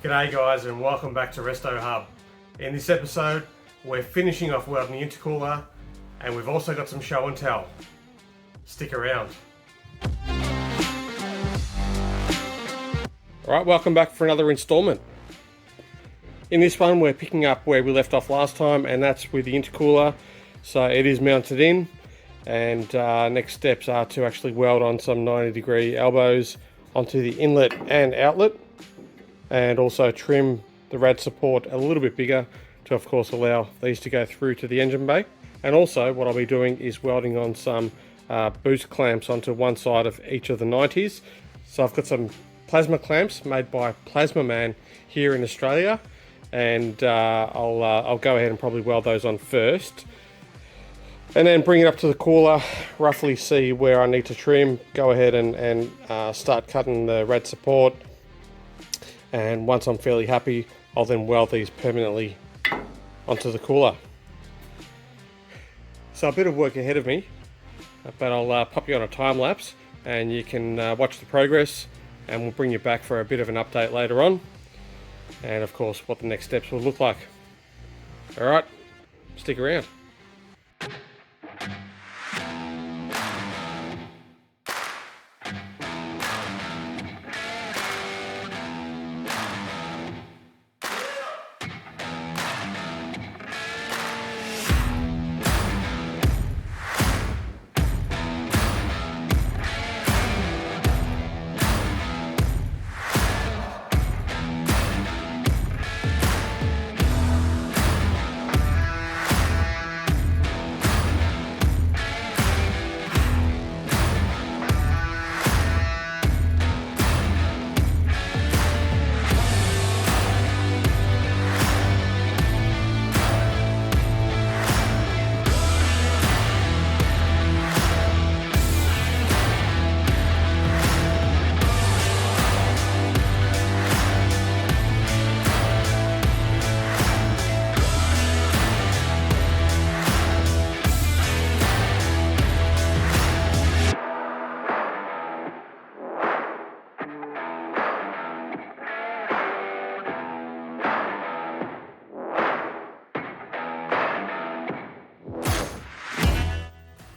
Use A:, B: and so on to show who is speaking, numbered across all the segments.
A: G'day guys and welcome back to RestoHub. In this episode we're finishing off welding the intercooler and we've also got some show and tell. Stick around. Alright, welcome back for another installment. In this one we're picking up where we left off last time, and that's with the intercooler. So it is mounted in, and next steps are to actually weld on some 90-degree elbows onto the inlet and outlet, and also trim the rad support a little bit bigger to of course allow these to go through to the engine bay. And also what I'll be doing is welding on some boost clamps onto one side of each of the 90s. So I've got some Plazmaclamps made by Plazmaman here in Australia, and I'll go ahead and probably weld those on first, and then bring it up to the cooler, roughly see where I need to trim, go ahead and start cutting the rad support. And once I'm fairly happy, I'll then weld these permanently onto the cooler. So a bit of work ahead of me, but I'll pop you on a time lapse and you can watch the progress, and we'll bring you back for a bit of an update later on, and of course what the next steps will look like. Alright, stick around.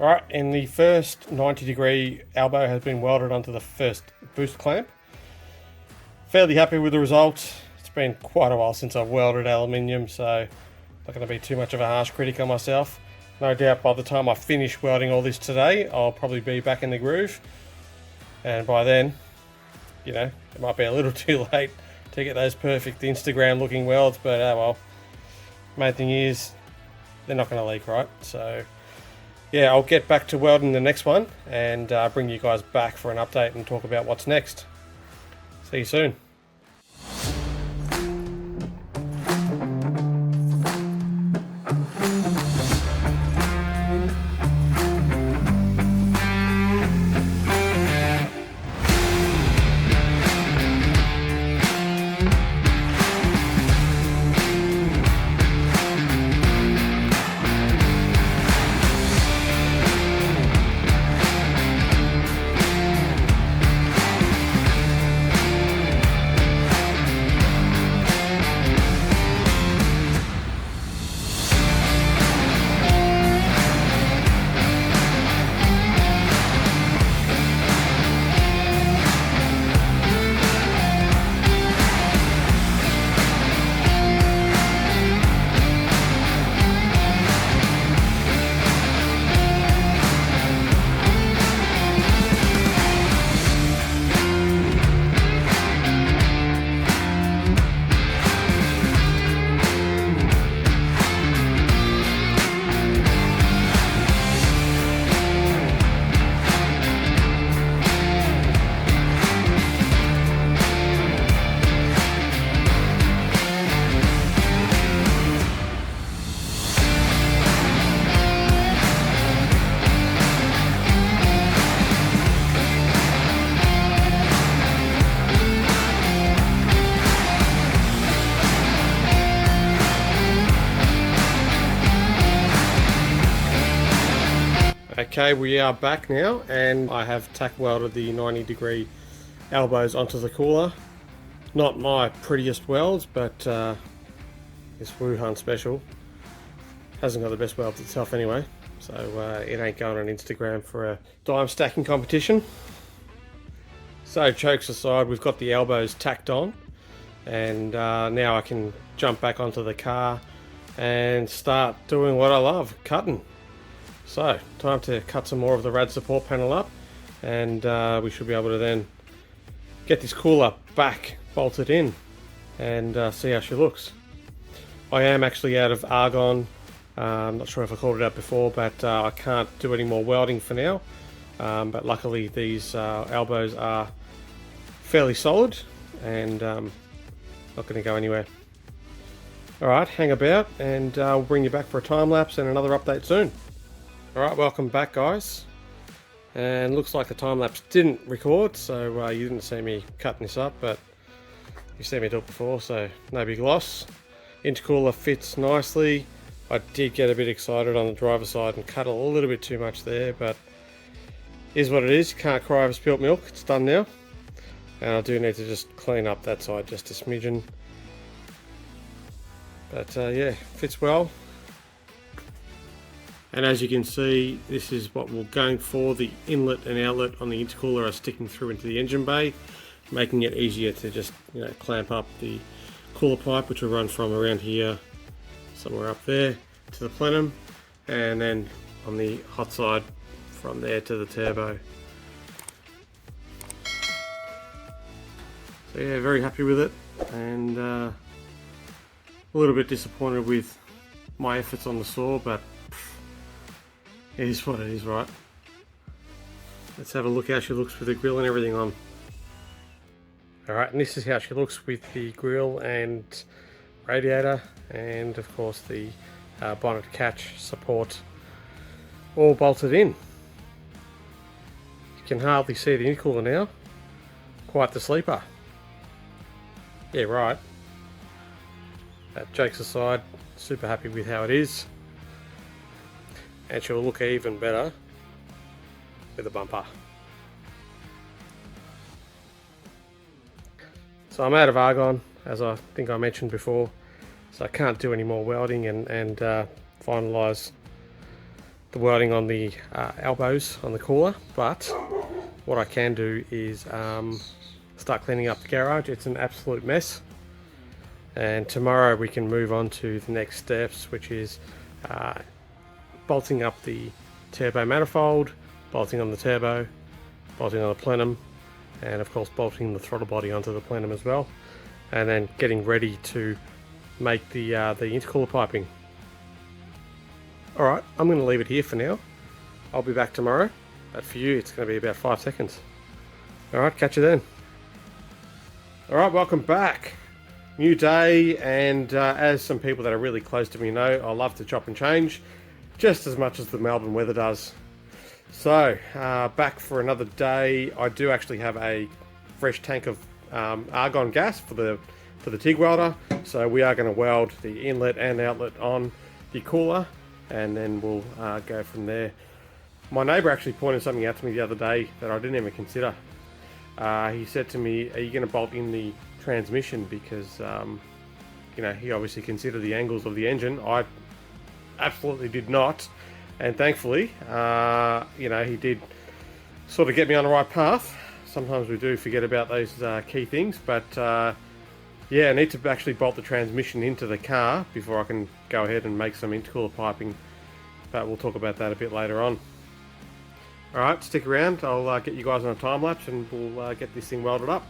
A: Alright, and the first 90-degree elbow has been welded onto the first boost clamp. Fairly happy with the result. It's been quite a while since I've welded aluminium, so not going to be too much of a harsh critic on myself. No doubt by the time I finish welding all this today, I'll probably be back in the groove. And by then, you know, it might be a little too late to get those perfect Instagram looking welds, but oh well. Main thing is, they're not going to leak, right? So yeah, I'll get back to welding the next one and bring you guys back for an update and talk about what's next. See you soon. Okay, we are back now, and I have tack welded the 90-degree elbows onto the cooler. Not my prettiest welds, but this Wuhan special hasn't got the best welds itself anyway, so it ain't going on Instagram for a dime stacking competition. So jokes aside, we've got the elbows tacked on, and now I can jump back onto the car and start doing what I love, cutting. So time to cut some more of the rad support panel up, and we should be able to then get this cooler back bolted in and see how she looks. I am actually out of argon. I'm not sure if I called it out before, but I can't do any more welding for now. But luckily these elbows are fairly solid and not going to go anywhere. Alright, hang about and we'll bring you back for a time lapse and another update soon. Alright, welcome back guys. And looks like the time lapse didn't record, so you didn't see me cutting this up, but you've seen me do it before, so no big loss. Intercooler fits nicely. I did get a bit excited on the driver's side and cut a little bit too much there, but is what it is. You can't cry over spilt milk. It's done now. And I do need to just clean up that side just a smidgen. But yeah, fits well. And as you can see, this is what we're going for. The inlet and outlet on the intercooler are sticking through into the engine bay, making it easier to just, you know, clamp up the cooler pipe, which will run from around here, somewhere up there, to the plenum, and then on the hot side from there to the turbo. So yeah, very happy with it, and a little bit disappointed with my efforts on the saw, but it is what it is, right? Let's have a look how she looks with the grill and everything on. Alright, and this is how she looks with the grill and radiator, and of course the bonnet catch support all bolted in. You can hardly see the intercooler now. Quite the sleeper. Yeah, right. Jokes aside, super happy with how it is. And she'll look even better with a bumper. So I'm out of argon, as I think I mentioned before, so I can't do any more welding and finalise the welding on the elbows on the cooler, but what I can do is start cleaning up the garage. It's an absolute mess, and tomorrow we can move on to the next steps, which is bolting up the turbo manifold, bolting on the turbo, bolting on the plenum, and of course bolting the throttle body onto the plenum as well, and then getting ready to make the intercooler piping. Alright, I'm going to leave it here for now. I'll be back tomorrow, but for you it's going to be about 5 seconds. Alright, catch you then. Alright, welcome back. New day, and as some people that are really close to me know, I love to chop and change just as much as the Melbourne weather does. So, back for another day. I do actually have a fresh tank of argon gas for the TIG welder, so we are going to weld the inlet and outlet on the cooler, and then we'll go from there. My neighbour actually pointed something out to me the other day that I didn't even consider. He said to me, are you going to bolt in the transmission, because you know, he obviously considered the angles of the engine. I absolutely did not, and thankfully you know, he did sort of get me on the right path. Sometimes we do forget about those key things, but yeah, I need to actually bolt the transmission into the car before I can go ahead and make some intercooler piping, but we'll talk about that a bit later on. Alright, stick around, I'll get you guys on a time lapse and we'll get this thing welded up.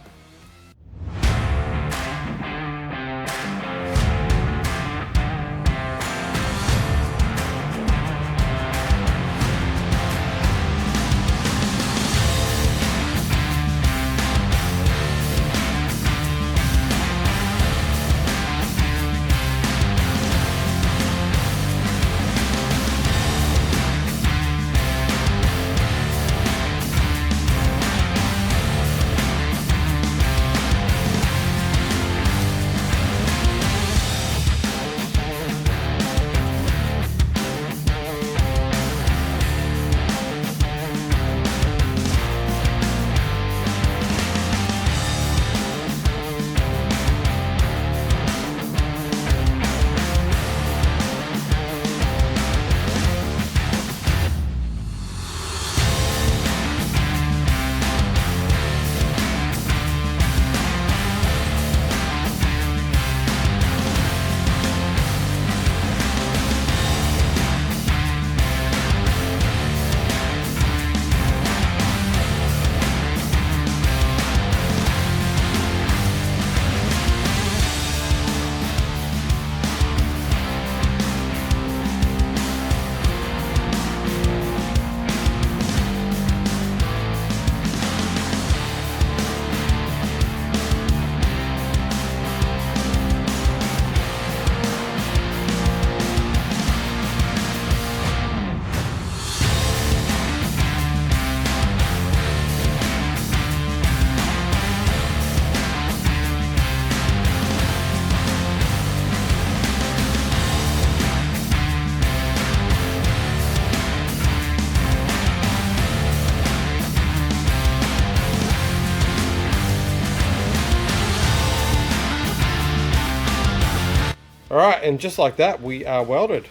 A: Alright, and just like that, we are welded.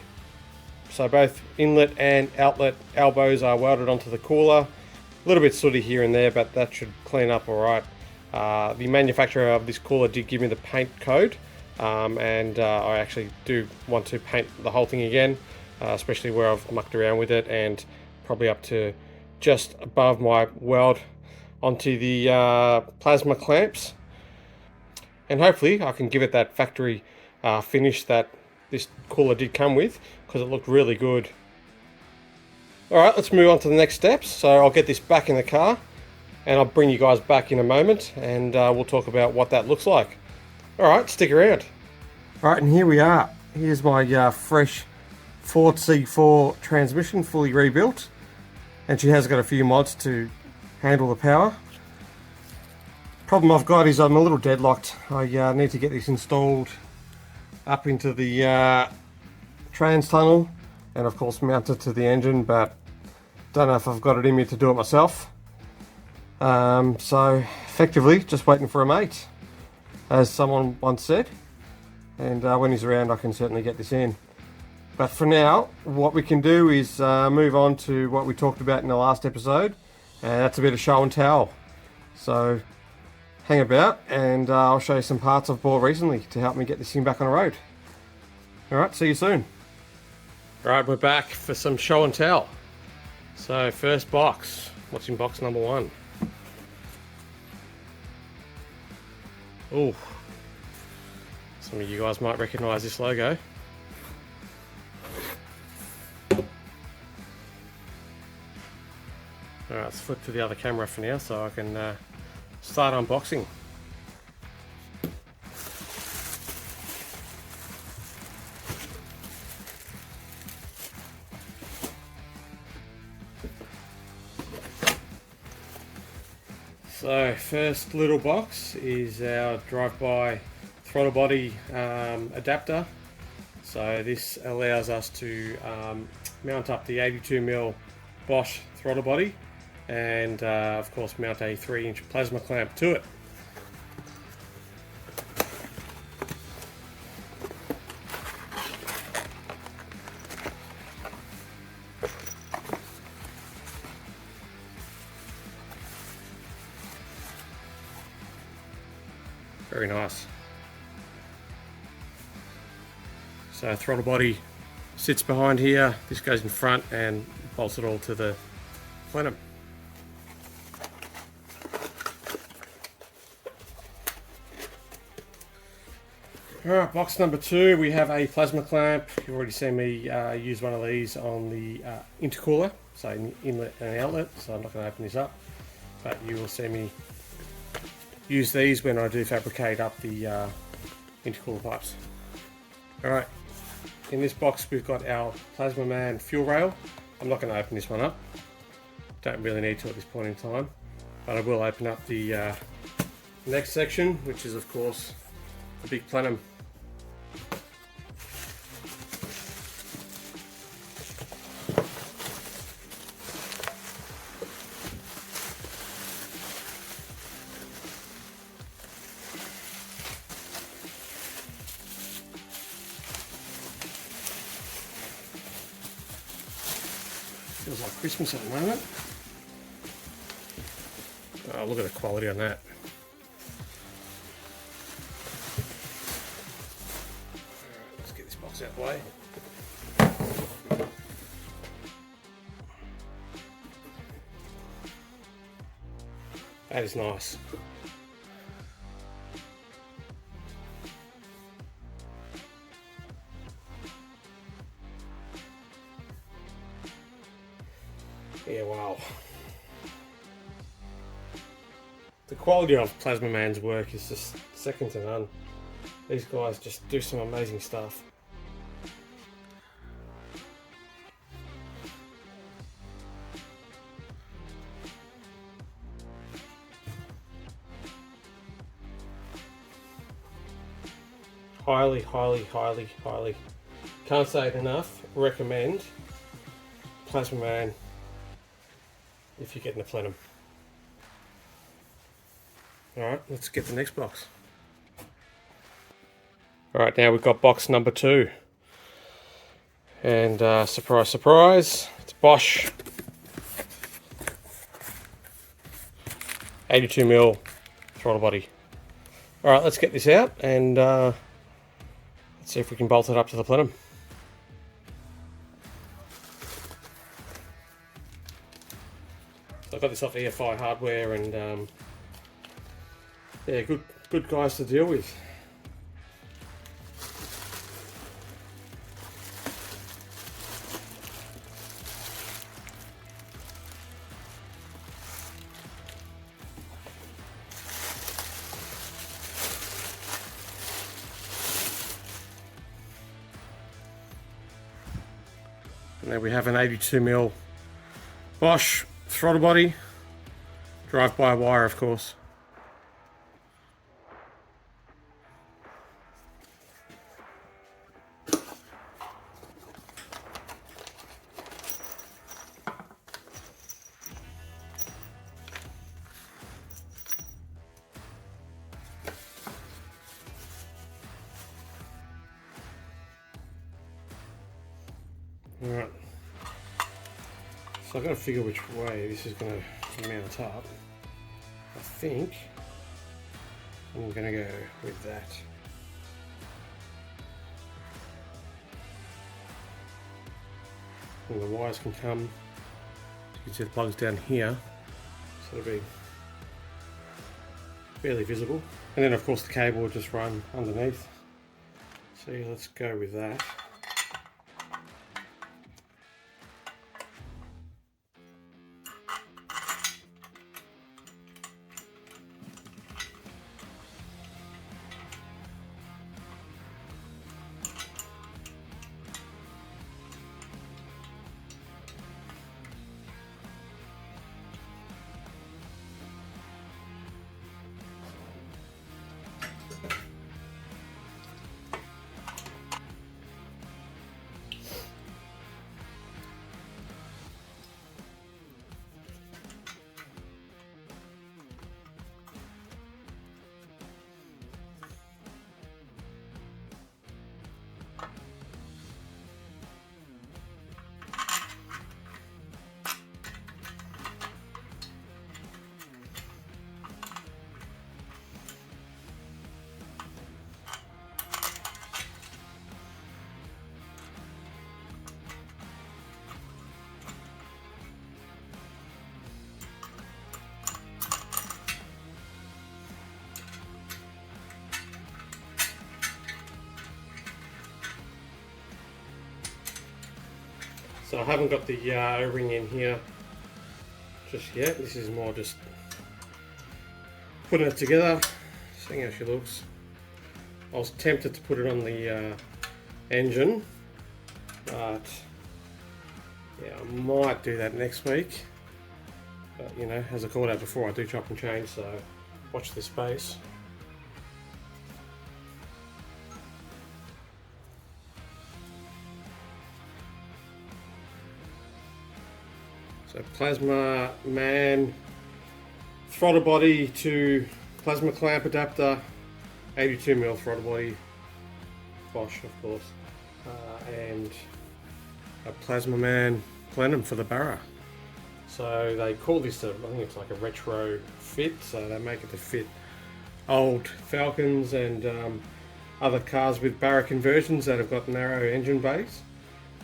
A: So both inlet and outlet elbows are welded onto the cooler. A little bit sooty here and there, but that should clean up alright. The manufacturer of this cooler did give me the paint code, and I actually do want to paint the whole thing again, especially where I've mucked around with it, and probably up to just above my weld onto the Plazmaclamps. And hopefully I can give it that factory finish that this cooler did come with, because it looked really good. Alright, let's move on to the next steps. So I'll get this back in the car and I'll bring you guys back in a moment, and we'll talk about what that looks like. Alright, stick around. Alright, and here we are. Here's my fresh Ford C4 transmission, fully rebuilt, and she has got a few mods to handle the power. Problem I've got is I'm a little deadlocked. I need to get this installed up into the trans tunnel and of course mount it to the engine, but don't know if I've got it in me to do it myself. So effectively just waiting for a mate, as someone once said, and when he's around I can certainly get this in. But for now, what we can do is move on to what we talked about in the last episode, and that's a bit of show and tell. So hang about and I'll show you some parts I've bought recently to help me get this thing back on the road. Alright, see you soon. Alright, we're back for some show and tell. So first box, what's in box number 1? Oh, some of you guys might recognise this logo. Alright, let's flip to the other camera for now so I can start unboxing. So first little box is our drive-by throttle body adapter. So this allows us to mount up the 82mm Bosch throttle body, and of course mount a 3-inch plasma clamp to it. Very nice. So throttle body sits behind here, this goes in front and bolts it all to the plenum. Alright, box number 2, we have a plasma clamp. You've already seen me use one of these on the intercooler, so inlet and outlet, so I'm not going to open this up, but you will see me use these when I do fabricate up the intercooler pipes. Alright, in this box we've got our Plazmaman fuel rail. I'm not going to open this one up, don't really need to at this point in time, but I will open up the next section, which is of course the big plenum. Feels like Christmas at the moment. Oh, look at the quality on that. Let's get this box out of the way. That is nice. Yeah, wow. The quality of Plazmaman's work is just second to none. These guys just do some amazing stuff. Highly, highly, highly, highly, can't say it enough, recommend Plazmaman if you're getting a plenum. Alright, let's get the next box. Alright, now we've got box number 2. And surprise, surprise, it's Bosch 82mm throttle body. Alright, let's get this out and let's see if we can bolt it up to the plenum. So I've got this off EFI hardware and yeah, good guys to deal with. And there we have an 82mm Bosch throttle body, drive by wire of course. Alright, so I've got to figure which way this is going to mount up. I think I'm going to go with that. And the wires can come, you can see the plugs down here, so it'll be fairly visible. And then of course the cable will just run underneath. So yeah, let's go with that. So I haven't got the O-ring in here just yet. This is more just putting it together, seeing how she looks. I was tempted to put it on the engine, but yeah, I might do that next week. But you know, as I called out before, I do chop and change, so watch this space. So Plazmaman throttle body to Plazmaclamp adapter, 82mm throttle body, Bosch of course, and a Plazmaman Plenum for the Barra. So they call this, I think it's like a retro fit, so they make it to fit old Falcons and other cars with Barra conversions that have got narrow engine bays.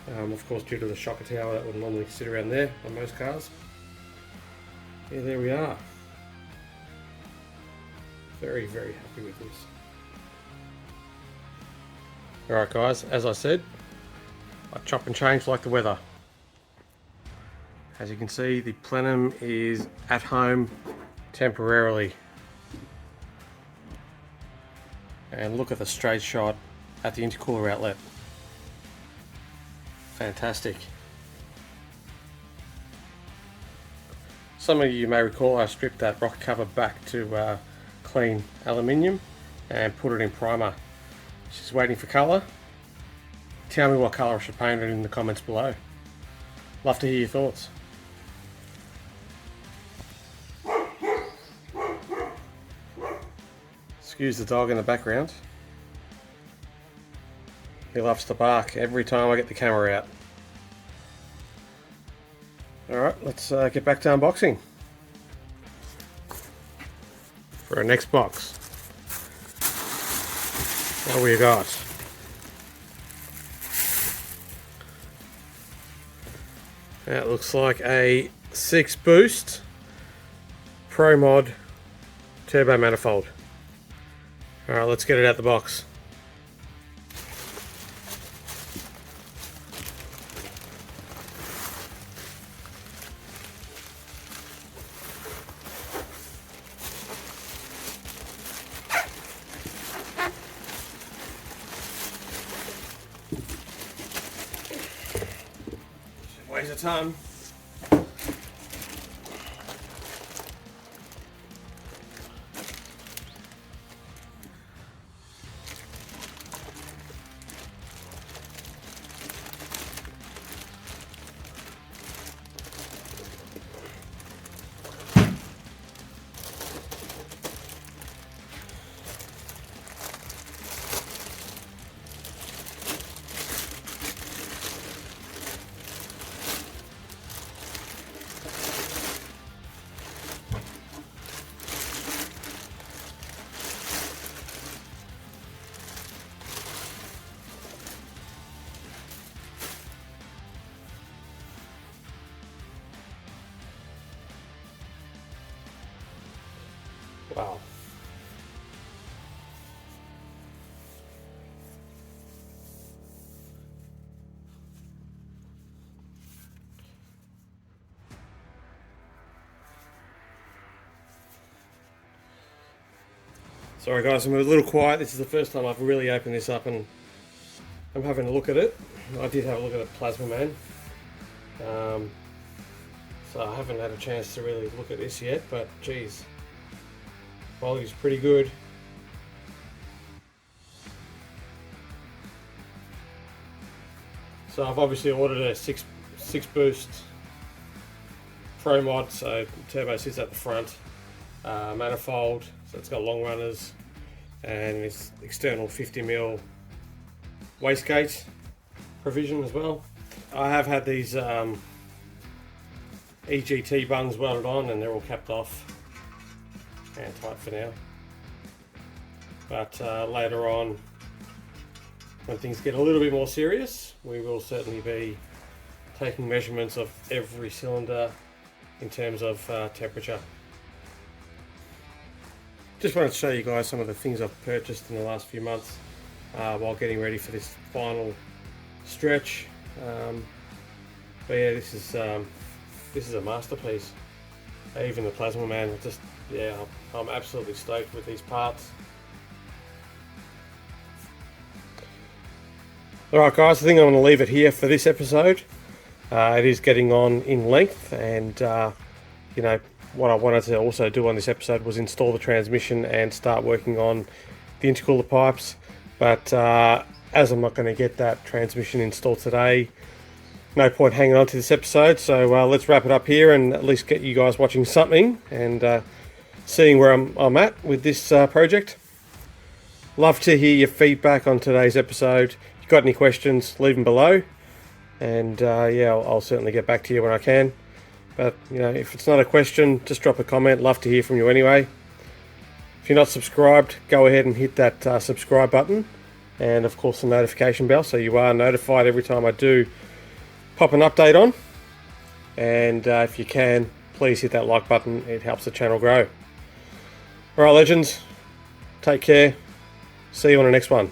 A: Of course, due to the shocker tower that would normally sit around there on most cars. Yeah, there we are. Very, very happy with this. Alright guys, as I said, I chop and change like the weather. As you can see, the plenum is at home temporarily. And look at the straight shot at the intercooler outlet. Fantastic. Some of you may recall I stripped that rocker cover back to clean aluminium and put it in primer. She's waiting for colour. Tell me what colour I should paint it in the comments below. Love to hear your thoughts. Excuse the dog in the background. He loves to bark every time I get the camera out. Alright, let's get back to unboxing. For our next box, what do we got? That looks like a 6Boost Pro Mod Turbo Manifold. Alright, let's get it out the box. Weighs a ton. Wow. Sorry guys, I'm a little quiet. This is the first time I've really opened this up and I'm having a look at it. I did have a look at a Plazmaman. So I haven't had a chance to really look at this yet, but geez. Quality's pretty good. So I've obviously ordered a 6Boost Pro Mod, so turbo sits at the front, manifold, so it's got long runners, and it's external 50mm wastegate provision as well. I have had these EGT bungs welded on and they're all capped off and tight for now, but later on when things get a little bit more serious, we will certainly be taking measurements of every cylinder in terms of temperature. Just wanted to show you guys some of the things I've purchased in the last few months while getting ready for this final stretch. But yeah, this is a masterpiece. Even the Plazmaman, just yeah, I'm absolutely stoked with these parts. Alright guys, I think I'm going to leave it here for this episode. It is getting on in length, and you know, what I wanted to also do on this episode was install the transmission and start working on the intercooler pipes, but as I'm not going to get that transmission installed today, no point hanging on to this episode, so let's wrap it up here and at least get you guys watching something and seeing where I'm at with this project. Love to hear your feedback on today's episode. If you've got any questions, leave them below, and yeah, I'll certainly get back to you when I can. But you know, if it's not a question, just drop a comment. Love to hear from you anyway. If you're not subscribed, go ahead and hit that subscribe button, and of course the notification bell, so you are notified every time I do pop an update on. And if you can, please hit that like button. It helps the channel grow. Alright legends, take care. See you on the next one.